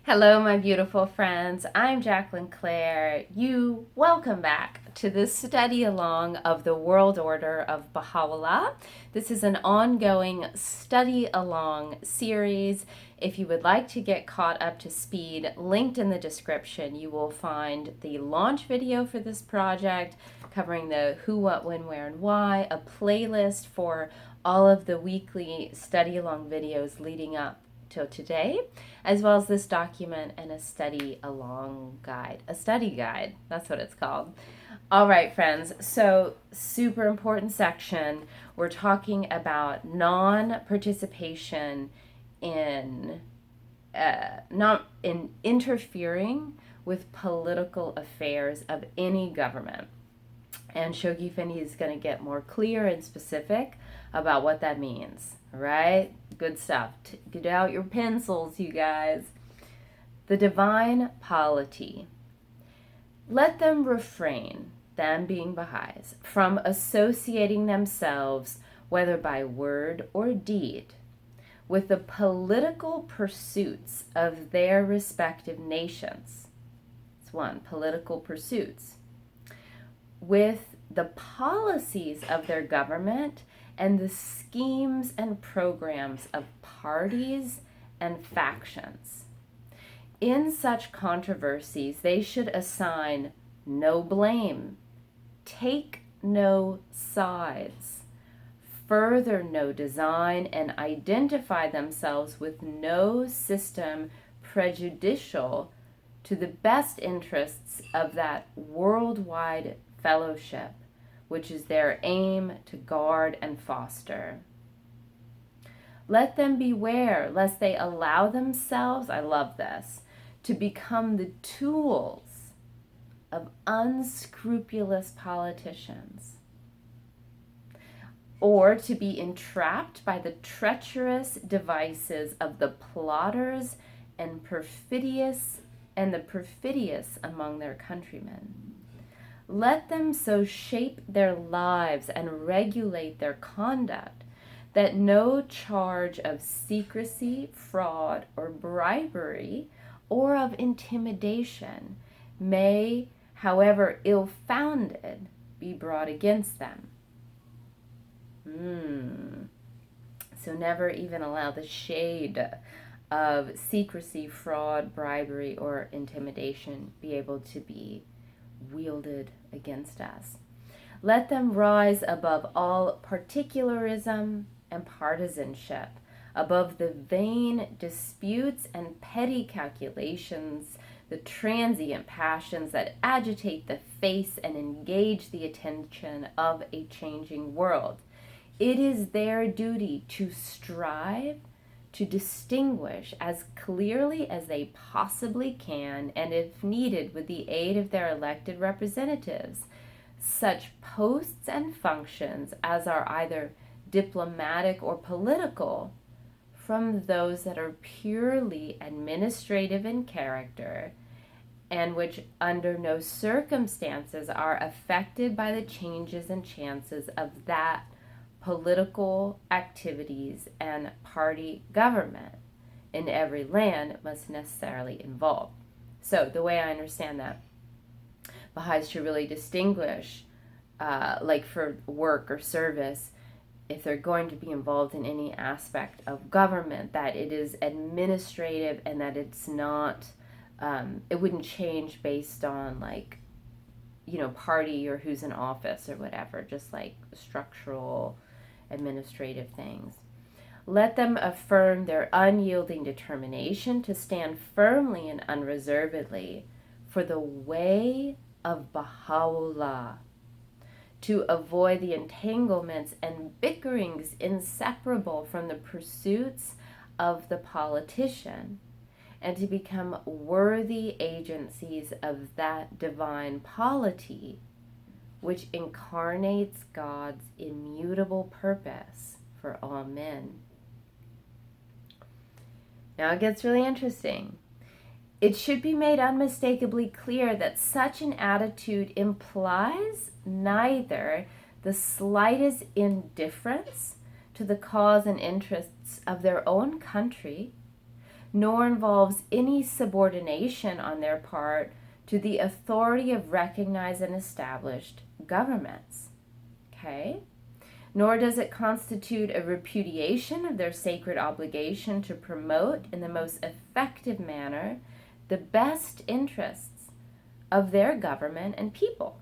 Hello, my beautiful friends. I'm Jacqueline Claire. Welcome back to this study along of the World Order of Baha'u'llah. This is an ongoing study along series. If you would like to get caught up to speed, linked in the description, you will find the launch video for this project covering the who, what, when, where, and why, a playlist for all of the weekly study along videos leading up till today, as well as this document and a study guide. That's what it's called. All right, friends, so super important section. We're talking about non-participation in not in interfering with political affairs of any government. And Shoghi Fendi is going to get more clear and specific about what that means. All right? Good stuff. Get out your pencils, you guys. The divine polity. Let them refrain, them being Baha'is, from associating themselves, whether by word or deed, with the political pursuits of their respective nations. It's one, political pursuits. With the policies of their government and the schemes and programs of parties and factions. In such controversies, they should assign no blame, take no sides, further no design, and identify themselves with no system prejudicial to the best interests of that worldwide fellowship, which is their aim to guard and foster. Let them beware lest they allow themselves, I love this, to become the tools of unscrupulous politicians, or to be entrapped by the treacherous devices of the plotters and the perfidious among their countrymen. Let them so shape their lives and regulate their conduct that no charge of secrecy, fraud, or bribery, or of intimidation may, however ill-founded, be brought against them. So never even allow the shade of secrecy, fraud, bribery, or intimidation be able to be wielded against us. Let them rise above all particularism and partisanship, above the vain disputes and petty calculations, the transient passions that agitate the face and engage the attention of a changing world. It is their duty to strive to distinguish as clearly as they possibly can, and if needed with the aid of their elected representatives, such posts and functions as are either diplomatic or political from those that are purely administrative in character, and which under no circumstances are affected by the changes and chances of that political activities and party government in every land must necessarily involve. So the way I understand that, Baha'is should really distinguish, like for work or service, if they're going to be involved in any aspect of government, that it is administrative and that it's not, it wouldn't change based on party or who's in office or whatever, just like structural administrative things. Let them affirm their unyielding determination to stand firmly and unreservedly for the way of Baha'u'llah, to avoid the entanglements and bickerings inseparable from the pursuits of the politician, and to become worthy agencies of that divine polity which incarnates God's immutable purpose for all men. Now it gets really interesting. It should be made unmistakably clear that such an attitude implies neither the slightest indifference to the cause and interests of their own country, nor involves any subordination on their part to the authority of recognized and established governments. Okay? Nor does it constitute a repudiation of their sacred obligation to promote in the most effective manner the best interests of their government and people.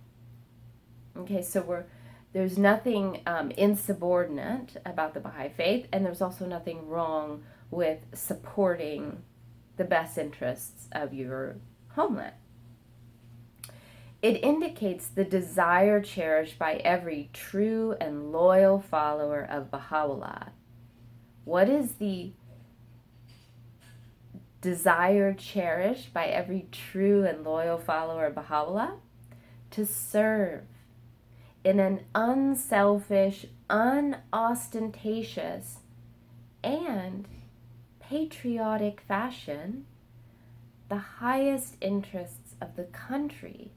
Okay, so there's nothing insubordinate about the Baha'i Faith, and there's also nothing wrong with supporting the best interests of your homeland. It indicates the desire cherished by every true and loyal follower of Baha'u'llah. What is the desire cherished by every true and loyal follower of Baha'u'llah? To serve in an unselfish, unostentatious, and patriotic fashion the highest interests of the country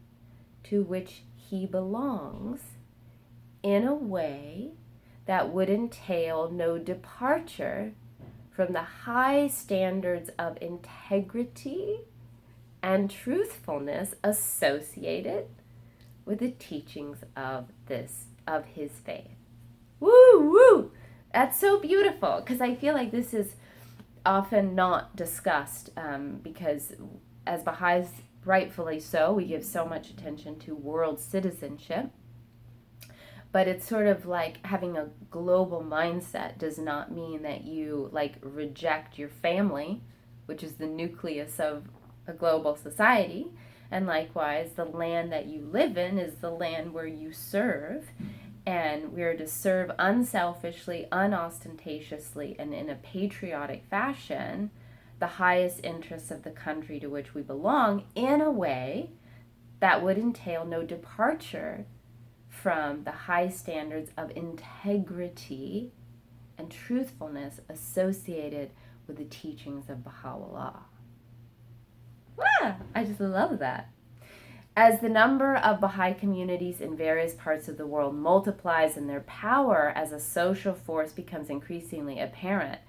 to which he belongs, in a way that would entail no departure from the high standards of integrity and truthfulness associated with the teachings of his faith. Woo woo! That's so beautiful, because I feel like this is often not discussed, because as Baha'is, rightfully so, we give so much attention to world citizenship, but it's sort of like having a global mindset does not mean that you reject your family, which is the nucleus of a global society, and likewise the land that you live in is the land where you serve, and we're to serve unselfishly, unostentatiously, and in a patriotic fashion the highest interests of the country to which we belong, in a way that would entail no departure from the high standards of integrity and truthfulness associated with the teachings of Baha'u'llah. Wow, I just love that. As the number of Baha'i communities in various parts of the world multiplies and their power as a social force becomes increasingly apparent.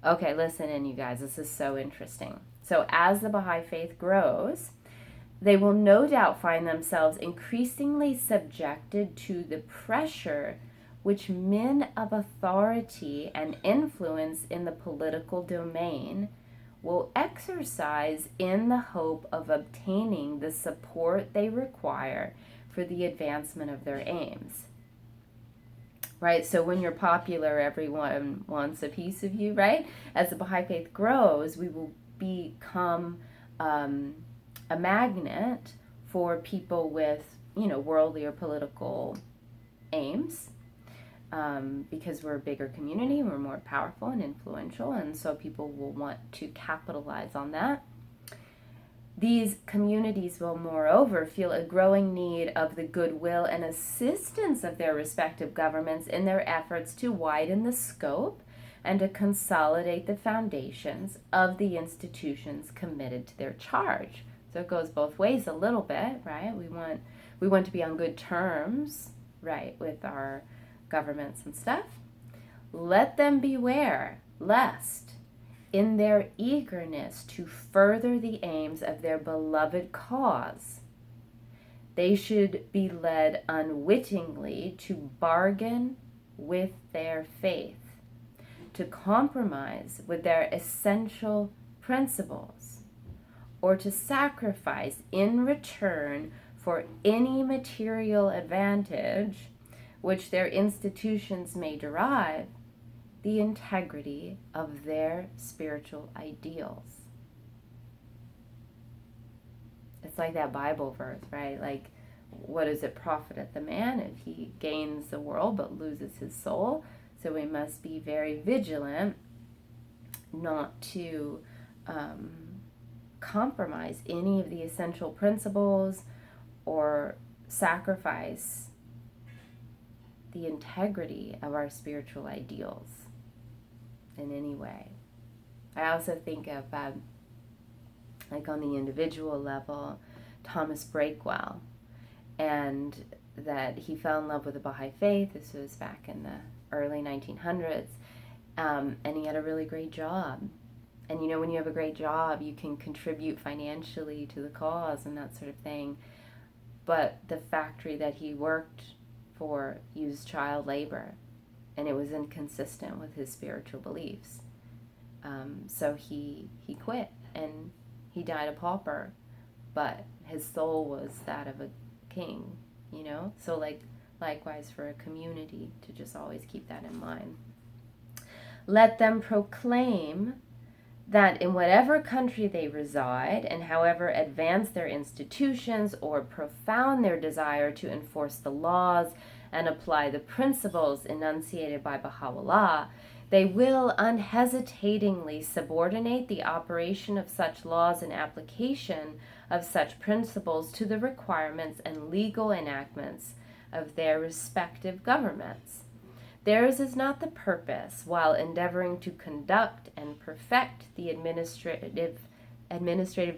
Okay, listen in, you guys. This is so interesting. So as the Baha'i Faith grows, they will no doubt find themselves increasingly subjected to the pressure which men of authority and influence in the political domain will exercise in the hope of obtaining the support they require for the advancement of their aims. Right? So when you're popular, everyone wants a piece of you, right? As the Baha'i Faith grows, we will become a magnet for people with, worldly or political aims, because we're a bigger community, we're more powerful and influential, and so people will want to capitalize on that. These communities will, moreover, feel a growing need of the goodwill and assistance of their respective governments in their efforts to widen the scope and to consolidate the foundations of the institutions committed to their charge. So it goes both ways a little bit, right? We want to be on good terms, right, with our governments and stuff. Let them beware lest, in their eagerness to further the aims of their beloved cause, they should be led unwittingly to bargain with their faith, to compromise with their essential principles, or to sacrifice in return for any material advantage which their institutions may derive the integrity of their spiritual ideals. It's like that Bible verse, right? Like, what does it profit the man if he gains the world but loses his soul? So we must be very vigilant not to compromise any of the essential principles or sacrifice the integrity of our spiritual ideals in any way. I also think of, like on the individual level, Thomas Breakwell, and that he fell in love with the Baha'i Faith. This was back in the early 1900s, and he had a really great job. And when you have a great job, you can contribute financially to the cause and that sort of thing. But the factory that he worked for used child labor, and it was inconsistent with his spiritual beliefs. So he quit, and he died a pauper, but his soul was that of a king, So likewise for a community, to just always keep that in mind. Let them proclaim that in whatever country they reside, and however advanced their institutions or profound their desire to enforce the laws and apply the principles enunciated by Baha'u'llah, they will unhesitatingly subordinate the operation of such laws and application of such principles to the requirements and legal enactments of their respective governments. Theirs is not the purpose, while endeavoring to conduct and perfect the administrative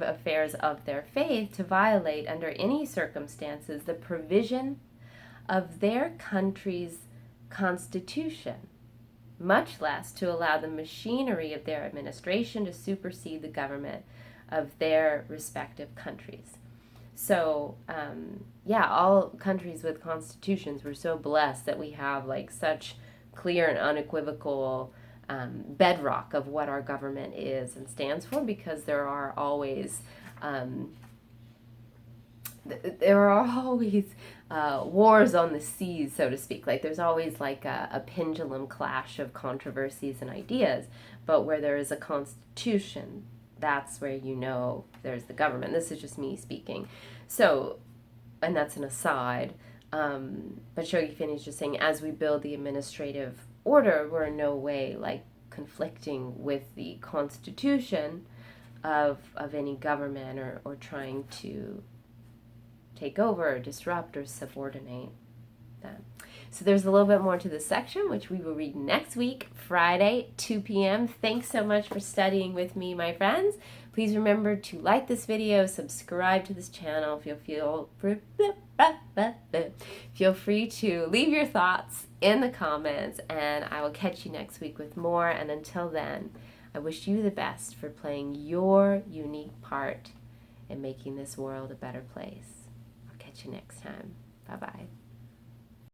affairs of their faith, to violate under any circumstances the provision of their country's constitution, much less to allow the machinery of their administration to supersede the government of their respective countries. So, all countries with constitutions, we're so blessed that we have such clear and unequivocal bedrock of what our government is and stands for, because there are always wars on the seas, so to speak. There's always a pendulum clash of controversies and ideas, but where there is a constitution, that's where there's the government. This is just me speaking. So, and that's an aside, but Shoghi Finney is just saying, as we build the administrative order, we're in no way conflicting with the constitution of any government, or trying to take over or disrupt or subordinate them. So there's a little bit more to this section, which we will read next week, Friday, 2 p.m. Thanks so much for studying with me, my friends. Please remember to like this video, subscribe to this channel. Feel free to leave your thoughts in the comments, and I will catch you next week with more. And until then, I wish you the best for playing your unique part in making this world a better place. I'll catch you next time. Bye-bye.